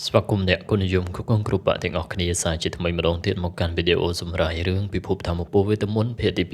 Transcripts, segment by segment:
ស្វាគមន៍អ្នកគុណនិយមគ្រប់គ្រងគ្រប់បកទាំងអស់គ្នាសាជាថ្មីម្ដងទៀតមកកាន់វីដេអូសម្រាប់រឿងពិភពធម្មពលវេទមន្តភាគទី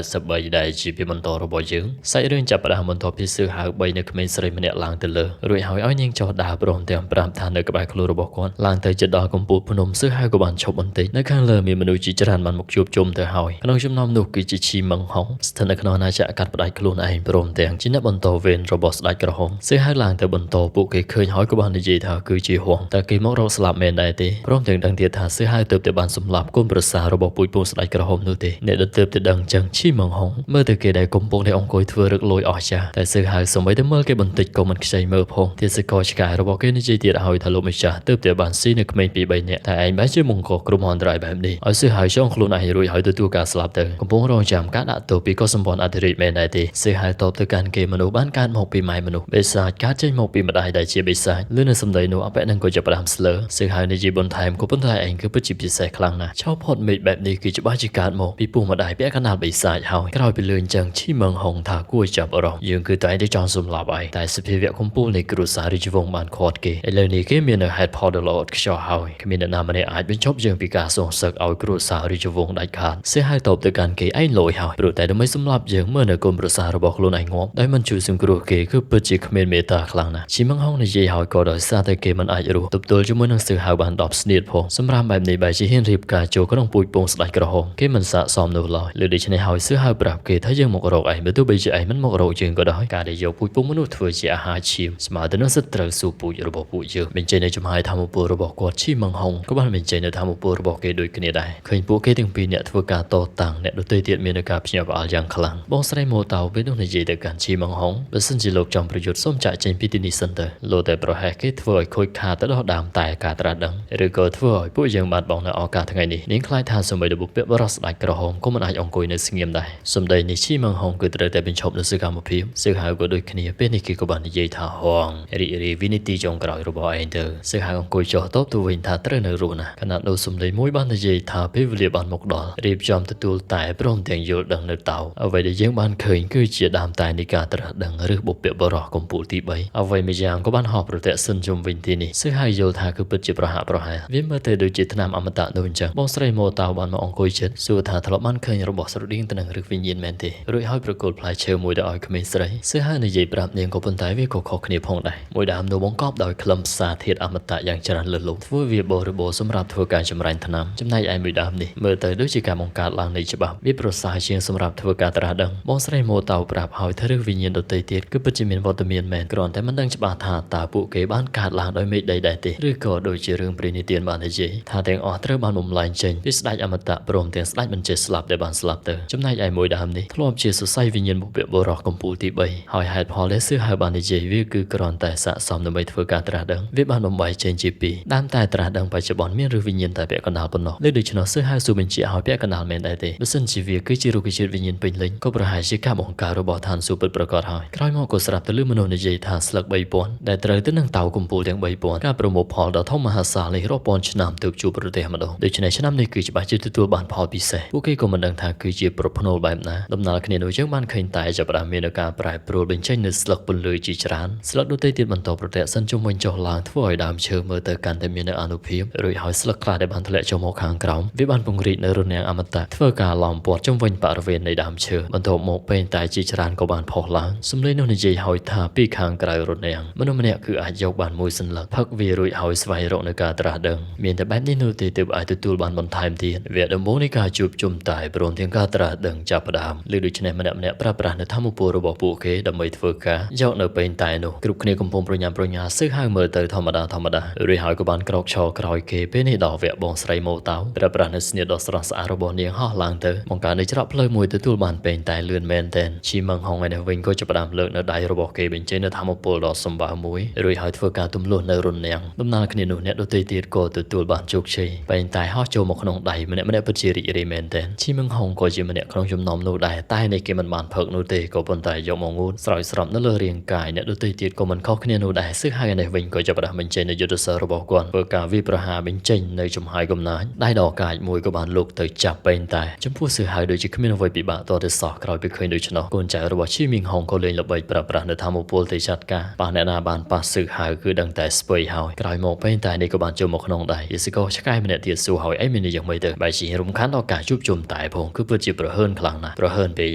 283ដែលជាភាគបន្តរបស់យើងសាច់រឿងចាប់ផ្ដើមបន្ទាប់ពីសឿហៅ3នៅក្មេងស្រីម្នាក់ឡើងទៅលើរួចហើយឲ្យនាងចោះដើរព្រមទាំងប្រាប់ថានៅក្បែរខ្លួនរបស់គាត់ឡើងទៅជិតដល់កំពូលភ្នំសឿហៅក៏បានឈប់បន្តិចនៅខាងលើមានមនុស្សជាច្រើនបានមកជួបជុំទៅហើយក្នុងចំណោមនោះគឺជាឈីមឹងហុងស្ថិតនៅក្នុងអាណាចក្រកាត់ផ្ដាច់ខ្លួនឯងព្រមទាំងជាអ្នកបន្តវេនរបស់ស្ដេចក្រហមសឿហៅឡើងទៅបន្តពួកគេឃើញហើយក៏បាននិយាយថាគឺជាហួងតែគេមករកស្លាប់មែនដែរទេព្រមទាំងដឹងទៀតថាសឿហៅទៅបានសម្លាប់គុណប្រសារបស់ពូជពងស្ដេចក្រហមនោះទេអ្នកដែលទៅដឹងចឹងឈីមឹងហុងមើលទៅគេដែលកំពុងតែអង្គុយធ្វើរឹកលួយអស់ចាស់តែសឿហៅសម្បីតែមើលគេបន្តិចក៏មិនខ្ចីមើលផងទាសកលឆ្កែរបស់គេនិយាយទៀតឲ្យថាលោកម្ចាស់ទៅបានស៊ីនៅក្មេងពី3នាក់តែឯងបែរជាមង្គលក្រុមអន្តរាយបែបនេះឲ្យសឿហៅចង់ខ្លួនឯងរួចហើយទទួលការស្លាប់ទៅកំពុងរងចាំការដាក់ទោសពីកុសសម្ព័ន្ធអធិរាជមែនដែរទេសឿហៅតបទៅកាន់គេមនុស្សបានកើតមកពីម៉ែមនុស្សបិសាចកើតចេញមកពីម្ដាយដែលជាបិសាចលឺនៅសម្ដីនោះអបិនឹងក៏ចាប់ផ្ដើមស្លើសឿហៅនិយាយបន្ថែមក៏ប៉ុន្តែឯងគឺពិតជាពិសេសខ្លាំងណាស់ឆោផុតមេឃបែបនេះគឺច្បាស់ជាកើតមកពីពោះម្ដាយពាក់កណ្ដាលបិសាចហើយក្រោយពីលឿនចឹងឈីមឹងហុងថាគួរចាប់អរស់យើងគឺតែងតែចង់សម្លាប់ឯងតែសភាវៈកំពូលនៃគ្រួសាររាជវង្សបានខាត់គេឥឡូវនេះគេមាននៅហេតុផលដ៏ល្អឥតខ្ចោះហើយគ្មានអ្នកណាម្នាក់អាចបញ្ឈប់យើងពីការសងសឹកឲ្យគ្រួសាររាជវង្សដាច់ខាតសៀហៅតបទៅកាន់គេឯងលយហើយព្រោះតែដើម្បីសម្លាប់យើងមើលនៅគុណប្រសារបស់ខ្លួនឯងងាប់ដោយមិនជួយសង្គ្រោះគេគឺពិតជាគ្មានមេត្តាខ្លាំងណាស់ឈីមឹងហុងនិយាយហើយក៏ដោយសារតែគេមិនអាចរស់ទប់ទល់ជាមួយនឹងសៀហៅបាន10ស្នៀតផងសម្រាប់បែបនេះបែរជាហ៊ានរៀបការចូលក្នុងពូជពងស្ដេចក្រហមគេមិនសាកសមនោះឡើយលើដូច្នេះហើយសឿហៅប្រាប់គេថាយើងមករកឯងបើទោះបីជាឯងមិនមករកយើងក៏ដោយការដែលយកពូជពងមនុស្សធ្វើជាអាហារឈាមស្មើទៅនឹងសត្រូវសួរពូជរបស់ពួកយើងបញ្ចេញនៅចំហាយធម្មពលរបស់គាត់ឈីមឹងហុងក៏បានបញ្ចេញនៅធម្មពលរបស់គេដូចគ្នាដែរឃើញពួកគេទាំងពីរអ្នកធ្វើការតតាំងអ្នកដទៃទៀតមាននៅការភ្ញាក់ផ្អើលយ៉ាងខ្លាំងបងស្រីម៉ូតៅពេលនោះនិយាយទៅកាន់ឈីមឹងហុងបើសិនជាលោកចង់ប្រយុទ្ធសូមចាក់ចេញពីទីនេះសិនទៅលោកតែប្រហែសគេធ្វើឲ្យខូចខាតទៅដល់ដើមតែការត្រាស់ដឹងឬក៏ធ្វើឲ្យពួកយើងបាត់បង់នៅឱកាសថ្ងៃនេះនាងខ្លាចថាសម្បិតបុព្វបរិស្ដេចក្រហមក៏មិនអាចអង្គុយនៅស្ងៀមដែរសម្ដីនេះឈីមឹងហុងគឺត្រូវតែបញ្ឈប់នៅសកម្មភាពសឿហៅក៏ដូចគ្នាពេលនេះគេក៏បាននិយាយថាហងរីរីវិនិតិចុងក្រោយរបស់ឯងទៅសឿហៅអង្គុយចុះតបទៅវិញថាត្រូវនៅរស់ណាខណៈនោះសម្ដីមួយបាននិយាយថាពេលវេលាបានមកដល់រៀបចំទទួលតែព្រមទាំងយល់ដឹងនៅតៅអ្វីដែលយើងបានឃើញគឺជាដើមតែនៃការត្រាស់ដឹងឬបុព្វបរិសកម្ពុជាទី3អ្វីមួយយ៉ាងក៏បានហោះប្រទះសិនជុំវិញទីនេះសឿហៅយល់ថាគឺពិតជាប្រហាក់ប្រហែលវាមើលទៅដូចជាថ្នាំអមតៈនោះអញ្ចឹងបងស្រីម៉ូតៅបានមកអង្គុយជិតសួរថាធ្លាប់បានឃើញរបស់ស្រដៀងទៅនឹងឫសវិញ្ញាណមែនទេរួចហើយប្រកូលផ្លែឈើមួយទៅឲ្យក្មេងស្រីសឿហៅនិយាយប្រាប់នាងក៏ប៉ុន្តែវាក៏ខុសគ្នាផងដែរមួយដើមនោះបង្កប់ដោយក្លឹមផ្សាធាតុអមតៈយ៉ាងច្រើនលើសលប់ធ្វើវាបរិបូរសម្រាប់ធ្វើការចម្រាញ់ថ្នាំចំណែកឯមួយដើមនេះមើលទៅដូចជាការបង្កើតឡើងនៃច្បាប់វាប្រសើរជាងសម្រាប់ធ្វើការត្រាស់ដឹងបងស្រីម៉ូតៅប្រាប់ហើយថាឫសវិញ្ញាណដទៃទៀតគឺពិតជាមានវត្តមានមែនគ្រាន់តែមិនដឹងច្បាស់ថាតើពួកគេបានកើតឡើងដោយមេឃដីដែរទេឬក៏ដូចជារឿងព្រេងនិទានបាននិយាយថាទាំងអស់ត្រូវបានបំលែងចេញពីស្ដេចអមតៈព្រមទាំងស្ដេចមិនចេះស្លាប់ដែលបានស្លាប់ទៅចំណែកឯមួយដើមនេះធ្លាប់ជាសរសៃវិញ្ញាណបុព្វបុរសកម្ពុជាទី3ហើយហេតុផលដែលសឿហៅបាននិយាយវាគឺគ្រាន់តែស័ក្តិសមដើម្បីធ្វើការត្រាស់ដឹងវាបានបំបែកចេញជាពីរដើមតែត្រាស់ដឹងបច្ចុប្បន្នមានឫសវិញ្ញាណតែពាក់កណ្ដាលប៉ុណ្ណោះលើដូច្នោះសឿហៅសួរបញ្ជាក់ឲ្យពាក់កណ្ដាលមែនដែរទេបើសិនជាវាគឺជារុក្ខជាតិវិញ្ញាណពេញលេញក៏ប្រហែលជាការបង្ការរបស់ឋានសួគ៌ពិតប្រាកដហើយក្រោយមកក៏ស្រាប់ទៅលឺមនុស្សនិយាយថាស្លឹក3000ដែលត្រូវទៅនឹងតៅកម្ពុជាទាំង3000ការប្រមូលផលដ៏ធំមហាសាលនេះរាប់ពាន់ឆ្នាំទើបជួបប្រទេសម្ដងដូច្នេះឆ្នាំនេះគឺច្បាស់ជាទទួលបានផលពិសេសពួកគេក៏មិនដឹងថាគឺជាប្រផ្នូលបែបណាដំណើរគ្នានោះយើងបានឃើញតែចាប់ផ្ដើមមានការប្រែប្រួលបញ្ចេញនៅស្លឹកពន្លឺជាច្រើនស្លឹកដទៃទៀតបន្តប្រទះសិនជុំវិញចុះឡើងធ្វើឲ្យដើមឈើមើលទៅកាន់តែមាននៅអានុភាពរួចហើយស្លឹកខ្លះដែលបានធ្លាក់ចុះមកខាងក្រោមវាបានពង្រីកនៅរនាំងអមតៈធ្វើការឡោមព័ទ្ធជុំវិញបរិវេណនៃដើមឈើបន្ទាប់មកពេលតែជាច្រើនក៏បានផុសឡើងសម្លេងនោះនិយាយឲ្យថាពីខាងក្រៅរនាំងមនុស្សម្នាក់គឺអាចយកបានមួយសន្លឹកផឹកវារួចហើយស្វែងរកនៅការត្រាស់ដឹងមានតែបែបនេះនោះទេទើបអាចទទួលបានបន្ថែមទៀតវគ្គដំបូងនៃការជួបជុំតែព្រមទាំងការត្រាស់ដឹងចាប់ផ្ដើមឬដូច្នេះម្នាក់ប្រើប្រាស់នៅធម្មពលរបស់ពួកគេដើម្បីធ្វើការយកនៅពេលតែនោះគ្រប់គ្នាកំពុងប្រញាប់ប្រញាល់សឹកហៅមើលទៅធម្មតារួចហើយក៏បានក្រោកឈរក្រោយគេពេលនេះដល់វគ្គបងស្រីម៉ូតៅប្រើប្រាស់នៅស្នៀតដ៏ស្រស់ស្អាតរបស់នាងហោះឡើងទៅបង្កើតនៅច្រកផ្លូវមួយទទួលបានពេលតែលឿនមែនទែនឈីមឹងហុងឯនេះវិញក៏ចាប់ផ្ដើមលើកនៅដៃរបស់គេបញ្ចេញនៅធម្មពលដ៏សម្បើមមួយរួចហើយធ្វើការទម្លាស់នៅរនាំងដំណើរគ្នានោះអ្នកដទៃទៀតក៏ទទួលបានជោគជ័យពេលតែហោះចូលមកក្នុងដៃម្នាក់ពិតជារីករាយមែនទែនឈីមឹងហុងក៏ជាម្នាក់ក្នុងចំណោមនោះដែរតែនេះគេមិនបានផឹកនោះទេក៏ប៉ុន្តែយកមកងូតស្រោចស្រពនៅលើរាងកាយអ្នកដទៃទៀតក៏មិនខុសគ្នានោះដែរសឹកហើយនេះវិញក៏ចាប់ផ្ដើមបញ្ចេញនៅយុទ្ធសាស្ត្ររបស់គាត់ធ្វើការវាយប្រហារបញ្ចេញនៅចំហាយកំណាចដៃដកាចមួយក៏បានលោកទៅចាប់ពេញតែចំពោះសឿហៅដូចជាគ្មានអ្វីពិបាកតទៅសោះក្រោយពីឃើញដូច្នោះកូនចៅរបស់ឈីមីងហុងក៏លេងល្បែងប្រើប្រាស់នៅធម្មពលទៅចាត់ការប៉ះអ្នកណាបានប៉ះសឹកហៅគឺដឹងតែស្ពៃហើយ ក្រោយមកពេលតែនេះក៏បានចូលមកក្នុងដែរយេស៊ីក៏ឆ្កែម្នាក់ទៀតសួរឲ្យអីមានយ៉ាងម៉េចទៅបែរជារំខានដល់ការជួបជុំតែផងគឺពិតជាប្រហើនខ្លាំងណាស់ប្រហើនពេល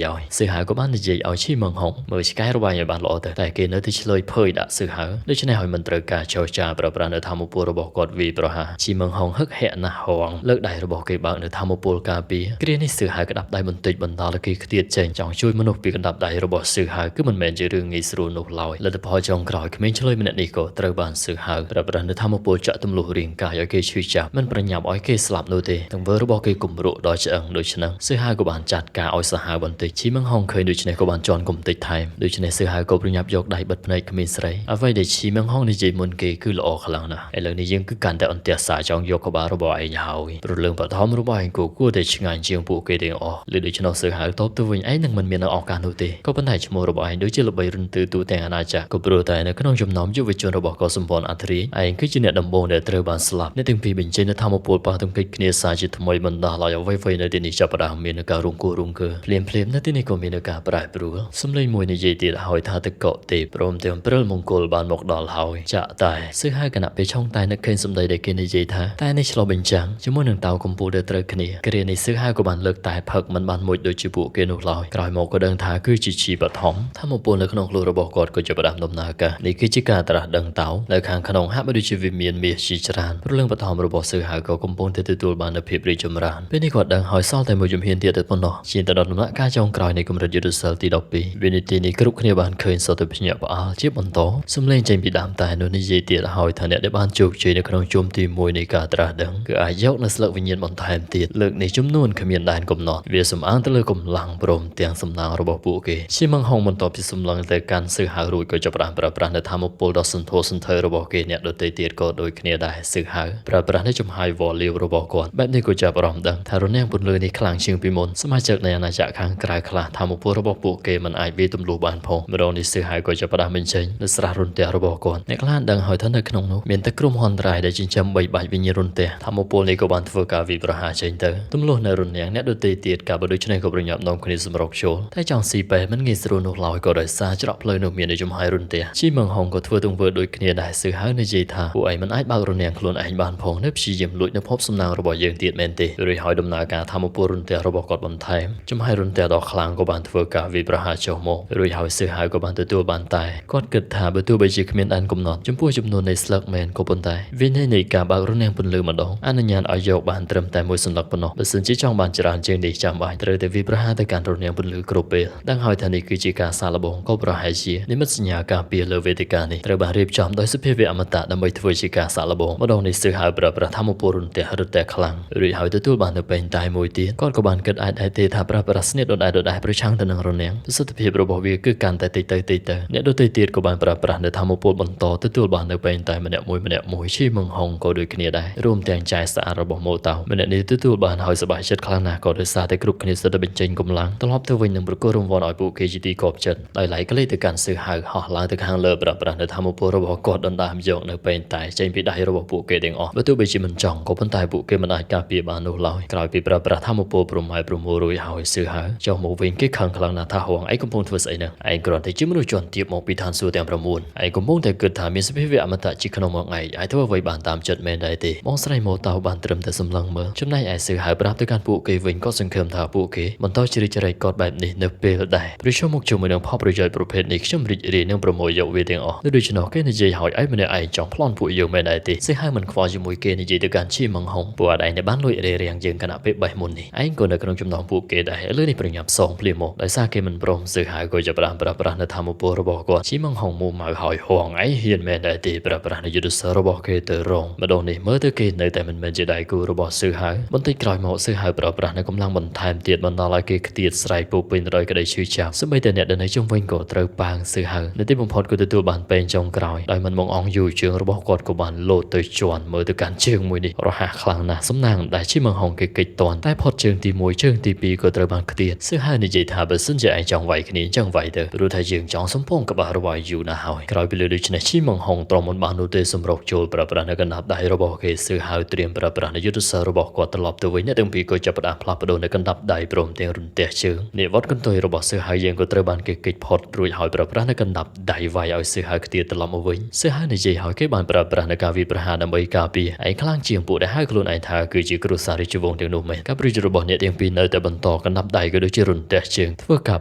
យ៉យសឺហៅក៏បាននិយាយឲ្យឈីមងហុងមើលឆ្កែរបាញ់ឲ្យបានល្អទៅតែគេនៅតែឆ្លើយភើយដាក់សឺហៅដូច្នេះឲ្យមិនត្រូវការចោទចាប្រើប្រាស់នៅធម្មពលរបស់គាត់វីប្រហាឈីមងហុងហឹកហាក់ណាស់ហងលើកដៃរបស់គេបើកនៅធម្មពលការពារគ្រានេះសឺហៅក្តាប់ដៃបន្តិចបន្តលើគេខ្ទាតចេញចង់ជួយមនុស្សពីកណ្ដាប់ដៃរបស់សឺហៅគឺមិនមែនជារឿងងាយស្រួលនោះឡើយលទ្ធផលចុងក្រោយក្មេងឆ្លើយម្នាក់នេះក៏ត្រូវបានសឺហៅប្រើប្រាស់នៅធម្មពលចាក់ទម្លុះរាងកាយឲ្យគេឈឺចាប់មិនប្រញាប់ឲ្យគេស្លាប់នោះទេទង្វើរបស់គេគំរក់ដល់ឆ្អឹងដូច្នេះសឺហៅក៏បានចាត់ការឲ្យសាហាវបន្តិចឈីមងហុងឃើញដូច្នេះក៏បានជន់គំតិចថែមដូច្នេះសឺហៅក៏ប្រញាប់យកដៃបិទភ្នែកក្មេងស្រីអ្វីដែលឈីមងហុងនិយាយមុនគេគឺល្អខ្លាំងណាស់ឥឡូវនេះយើងគឺកាន់តែអន្ទះសារចង់យកក្បាលរបស់ឯងហើយព្រលឹងបឋមរបស់ឯងគួរតែឆ្ងាញ់ជាងពួកគេទាំងអស់លើដូច្នោះសឺហៅតបទៅវិញឯងនឹងមិនមាននៅឱកាសនោះទេក៏ប៉ុន្តែឈ្មោះរបស់ឯងដូចជាល្បីរន្ទឺទូទាំងអាណាចក្រក៏ព្រោះតែនៅក្នុងចំណោមយុវជនរបស់កុលសម្ព័ន្ធអធិរាជឯងគឺជាអ្នកដំបូងដែលត្រូវបានស្លាប់អ្នកទាំងពីរបញ្ចេញនៅធម្មពលប៉ះទង្គិចគ្នាសារជាថ្មីបណ្ដាលឲ្យអ្វីៗនៅទីនេះចាប់ផ្ដើមមានការរង្គោះរង្គើភ្លាមនៅទីនេះក៏មានការប្រែប្រួលសំឡេងមួយនិយាយទៀតហើយថាទៅកក់ទេព្រមទាំងព្រិលមង្គលបានមកដល់ហើយចាក់តែសឺហៅគណៈពេលឆុងតែនឹកឃើញសម្ដីដែលគេនិយាយថាតែនេះឆ្លោះបញ្ចាំងជាមួយនឹងតៅកម្ពុជាដែលត្រូវគ្នាគ្រានេះសឺហៅក៏បានលើកតែផឹកមិនបានមួយដូចជាពួកគេនោះឡើយក្រោយមកក៏ដឹងថាគឺជាជីបឋមធម្មពលនៅក្នុងខ្លួនរបស់គាត់ក៏ចាប់ផ្ដើមដំណើរការនេះគឺជាការត្រាស់ដឹងតៅនៅខាងក្នុងហាក់បីដូចជាវាមានមាសជាច្រើនព្រលឹងបឋមរបស់សឺហៅក៏កំពុងតែទទួលបាននូវភាពរីកចម្រើនពេលនេះគាត់ដឹងហើយសល់តែមួយជំហានទៀតទៅប៉ុណ្ណោះជាទៅដល់ដំណាក់កាលចុងក្រោយនៃកម្រិតយុទ្ធសាស្ត្រទី12វិនាទីនេះគ្រប់គ្នាបានឃើញសតទៅភ្ញាក់ផ្អើលជាបន្តសំឡេងចេញពីដើមតែនោះនិយាយទៀតហើយថាអ្នកដែលបានជោគជ័យនៅក្នុងជុំទី1នៃការត្រាស់ដឹងគឺអាចយកនៅស្លឹកវិញ្ញាណបន្ថែមទៀតលើកនេះចំនួនគ្មានដែនកំណត់វាសំអាងទៅលើកម្លាំងព្រមទាំងសំណាងរបស់ពួកគេឈីមងហុងបន្ទាប់ពីសម្លឹងទៅកាន់សឺហៅរួចក៏ចាប់ផ្ដើមប្រើប្រាស់នៅធម្មពលដ៏សន្ធោសន្ធៅរបស់គេអ្នកដទៃទៀតក៏ដូចគ្នាដែរសឺហៅប្រើប្រាស់នៅចំហាយវ៉លលាវរបស់គាត់បែបនេះក៏ចាប់អារម្មណ៍ដឹងថារនាំងពន្លឺនេះខ្លាំងជាងពីមុនសមាជិកនៃអាណាចក្រខាងក្រៅខ្លះធម្មពលរបស់ពួកគេមិនអាចវាយទម្លុះបានផងម្ដងនេះសឺហៅក៏ចាប់ផ្ដើមបញ្ចេញនៅស្រះរន្ទះរបស់គាត់អ្នកខ្លះដឹងហើយថានៅក្នុងនោះមានតែក្រុមហ៊ុនរ៉ៃដែលចិញ្ចឹមបីបាច់វិញ្ញាណរន្ទះធម្មពលនេះក៏បានធ្វើការវិប្រហាចេញទៅទម្លុះនៅរនាំងអ្នកដទៃទៀតកាលបើដូច្នេះក៏ប្រញាប់នាំគ្នាសម្រុកចូលតែចង់ស៊ីប៉ែមិនងាយស្រួលនោះឡើយក៏ដោយសារច្រកផ្លូវនោះមាននៅចំហាយរន្ទះជីមងហុងក៏ធ្វើទង្វើដូចគ្នាដែរសឺហៅនិយាយថាពួកឯងមិនអាចបើករនាំងខ្លួនឯងបានផងនៅព្យាយាមលួចនៅភពសំណាងរបស់យើងទៀតមែនទេរួចហើយដំណើរការធម្មពលរន្ទះរបស់គាត់បន្ថែមចំហាយរន្ទះដ៏ខ្លាំងក៏បានធ្វើការវិប្រហាចុះមករួចហើយសឺហៅក៏បានទទួលបានតែគាត់គិតថាបើទោះបីជាគ្មានដែនកំណត់ចំពោះចំនួននៃស្លឹកមែនក៏ប៉ុន្តែវិន័យនៃការបើករនាំងពន្លឺម្ដងអនុញ្ញាតឲ្យយកបានត្រឹមតែមួយសន្លឹកប៉ុណ្ណោះបើសិនជាចង់បានច្រើនជាងនេះចាំបាច់ត្រូវតែវិប្រហាទៅកាន់រនាំងពន្លឺគ្រប់ពេលដឹងហើយថានេះគឺជាការសាកល្បងក៏ប្រហែលជានិមិត្តសញ្ញាការពារលើវេទិកានេះត្រូវបានរៀបចំដោយសភាវៈអមតៈដើម្បីធ្វើជាការសាកល្បងម្ដងនេះសឺហៅប្រើប្រាស់ធម្មពលរន្ទះរឹតតែខ្លាំងរួចហើយទទួលបាននៅពេញតែមួយទៀតគាត់ក៏បានគិតអាចដែរទេថាប្រើប្រាស់ស្នៀតដដែលប្រឆាំងទៅនឹងរនាំងប្រសិទ្ធភាពរបស់វាគឺកាន់តែតិចទៅអ្នកដទៃទៀតក៏បានប្រើប្រាស់នៅធម្មពលបន្តទទួលបាននៅពេញតែម្នាក់មួយឈីមងហុងក៏ដូចគ្នាដែររួមទាំងចែស្អាតរបស់ម៉ូតៅម្នាក់នេះទទួលបានហើយសប្បាយចិត្តខ្លាំងណាស់ក៏ដោយសារតែគ្រប់គ្នាសិតតែបញ្ចេញកម្លាំងត្រឡប់ទៅវិញនឹងប្រគល់រង្វាន់ឲ្យពួកគេជាទីគាប់ចិត្តដោយឡែកក្លេទៅកាន់សឺហៅហោះឡើងទៅខាងលើប្រើប្រាស់នៅធម្មពលរបស់គាត់ដណ្ដើមយកនៅពេញតែចេញពីដៃរបស់ពួកគេទាំងអស់បើទោះបីជាមិនចង់ក៏ប៉ុន្តែពួកគេមិនអាចការពារបាននោះឡើយក្រោយពីប្រើប្រាស់ធម្មពលប្រម៉ែប្រមូលរួចហើយសឺហៅចុះមកវិញគេខឹងខ្លាំងណាស់ថាហួងឯងកំពុងធ្វើស្អីនោះឯងគ្រាន់តែជាមនុស្សជាន់ទាបមកពីឋានសួគ៌ទាំង9ឯងកំពុងតែគិតថាមានសភាវៈអមតៈជាក្នុងមកឯងអាចធ្វើអ្វីបានតាមចិត្តមែនដែរទេបងស្រីម៉ូតៅបានត្រឹមតែសម្លឹងមើលចំណែកឯសឺហៅប្រាប់ទៅកាន់ពួកគេវិញក៏សង្ឃឹមថាពួកគេបន្តជ្រៀតជ្រែកគាត់បែបនេះនៅពេលដែរព្រោះចូលមកជាមួយនឹងផលប្រយោជន៍ប្រភេទនេះខ្ញុំរីករាយនឹងប្រមូលយកវាទាំងអស់ដូច្នោះគេនិយាយឲ្យឯងម្នាក់ឯងចង់ប្លន់ពួកយើងមែនដែរទេសឺហៅមិនខ្វល់ជាមួយគេនិយាយទៅកាន់ឈីមងហុងពួកឯងដែលបានលួចរារាំងយើងគណៈពេលបេះមុននេះឯងក៏នៅក្នុងចំណោមពួកគេដែរឥឡូវនេះប្រញាប់សងភ្លាមមកដោយសារគេមិនព្រមសឺហៅក៏ចាប់ផ្ដើមប្រើប្រាស់នៅធម្មពលរបស់គាត់ឈីមងហុងមូម៉ៅហើយហួងឯងហ៊ានមែនដែរទេប្រើប្រាស់នៅយុទ្ធសាស្ត្ររបស់គេទៅរងម្ដងនេះមើលទៅគេនៅតែមិនមែនជាដៃគូរបស់សឺហៅបន្តិចក្រោយមកសឺហៅប្រើប្រាស់នៅកម្លាំងបន្ថែមទៀតបណ្ដាលឲ្យគេខ្ទាតស្រែកពោពេញទៅដោយក្តីឈឺចាប់សូម្បីតែអ្នកដែលនៅជុំវិញក៏ត្រូវប៉ាងសឺហៅនៅទីបំផុតក៏ទទួលបានពេញចុងក្រោយដោយមិនមកអងយូរជើងរបស់គាត់ក៏បានលោតទៅជន់មើលទៅកាន់ជើងមួយនេះរហ័សខ្លាំងណាស់សំណាងដែលឈីមងហុងគេកិច្ចតន់តែផុតជើងទី1ជើងទី2ក៏ត្រូវបានខ្ទាតសឺហៅនិយាយថាបើសិនជាឯងចង់វាយគ្នាអញ្ចឹងវាយទៅព្រោះថាយើងចង់សំពងក្បាលរបស់យូរណាស់ហើយក្រោយពីលើដូច្នេះឈីមងហុងទ្រាំមិនបាននោះទេសម្រុកចូលប្រើប្រាស់នៅកណ្ដាប់ដៃរបស់គេសឺហៅត្រៀមប្រើប្រាស់នៅយុទ្ធសាស្ត្ររបស់គាត់ត្រឡប់ទៅវិញអ្នកទាំងពីរក៏ចាប់ផ្ដើមផ្លាស់ប្ដូរនៅកណ្ដាប់ដៃព្រមទាំងរន្ទះជើងនិវត្តកន្ទុយរបស់សឺហៅយើងក៏ត្រូវបានគេកិច្ចផុតរួចហើយប្រើប្រាស់នៅកណ្ដាប់ដៃវាយឲ្យសឺហៅខ្ទាតត្រឡប់មកវិញសឺហៅនិយាយឲ្យគេ គេបានប្រើប្រាស់នៅការវាយប្រហារដើម្បីការពារឯខ្លាំងជាងពួកដែលហៅខ្លួនឯងថាគឺជាគ្រួសាររាជវង្សទាំងនោះមែនការប្រយុទ្ធរបស់អ្នកទាំងពីរនៅតែបន្តកណ្ដាប់ដៃក៏ដូចជារន្ទះជើងធ្វើការ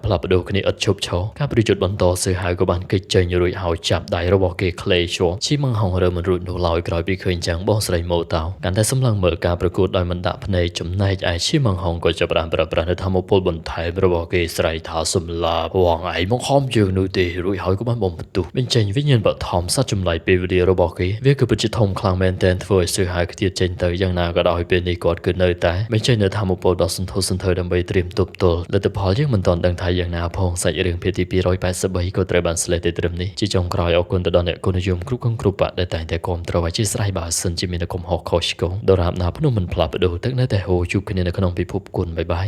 ផ្លាស់ប្ដូរគ្នាឥតឈប់ឈរការប្រយុទ្ធបន្តសើហៅក៏បានកិច្ចចេញរួចហើយចាប់ដៃរបស់គេក្លេជាប់ឈីម៉ងហងរើមិនរួចនោះឡើយក្រោយពីឃើញចាំងបងស្រីម៉ូតោកាន់តែសម្លឹងមើលការប្រកួតដោយមិនដាក់ភ្នែកចំណែកឯឈីម៉ងហងក៏ចាប់ផ្ដើមប្រើប្រាស់នៅធម្មពលបន្ថែមរបស់គេស្រែកថាសម្លាប់វងឯងមកខំជើងនោះទេរួចហើយក៏បានបំផ្ទុះបញ្ចេញវិញ្ញាណបឋមសត្វចម្លែកពេលវេលារបស់គេវាគឺពិតជាធំខ្លាំងមែនទែនធ្វើឲ្យសើហៅខ្ទាតចេញទៅយ៉ាងណាក៏ដោយពេលនេះគាត់គឺនៅតែបញ្ចេញនៅធម្មពលដ៏សន្ធោសន្ធៅដើម្បីត្រៀមទប់ទល់លទ្ធផលយើងមិនទាន់ដឹងថាយ៉ាងណាផងសាច់រឿងភាគទី283ក៏ត្រូវបានស្លេះទៅត្រឹមនេះជាចុងក្រោយអរគុណទៅដល់អ្នកគុណនិយមគ្រប់បកដែលតែងតែគាំទ្រឲ្យជាស្រ័យបើសិនជាមានកំហុសខុសឆ្គងដរាបណាភ្នំមិនផ្លាស់ប្ដូរទឹកនៅតែហូរជួបគ្នានៅក្នុងពិភពគុណបាយបាយ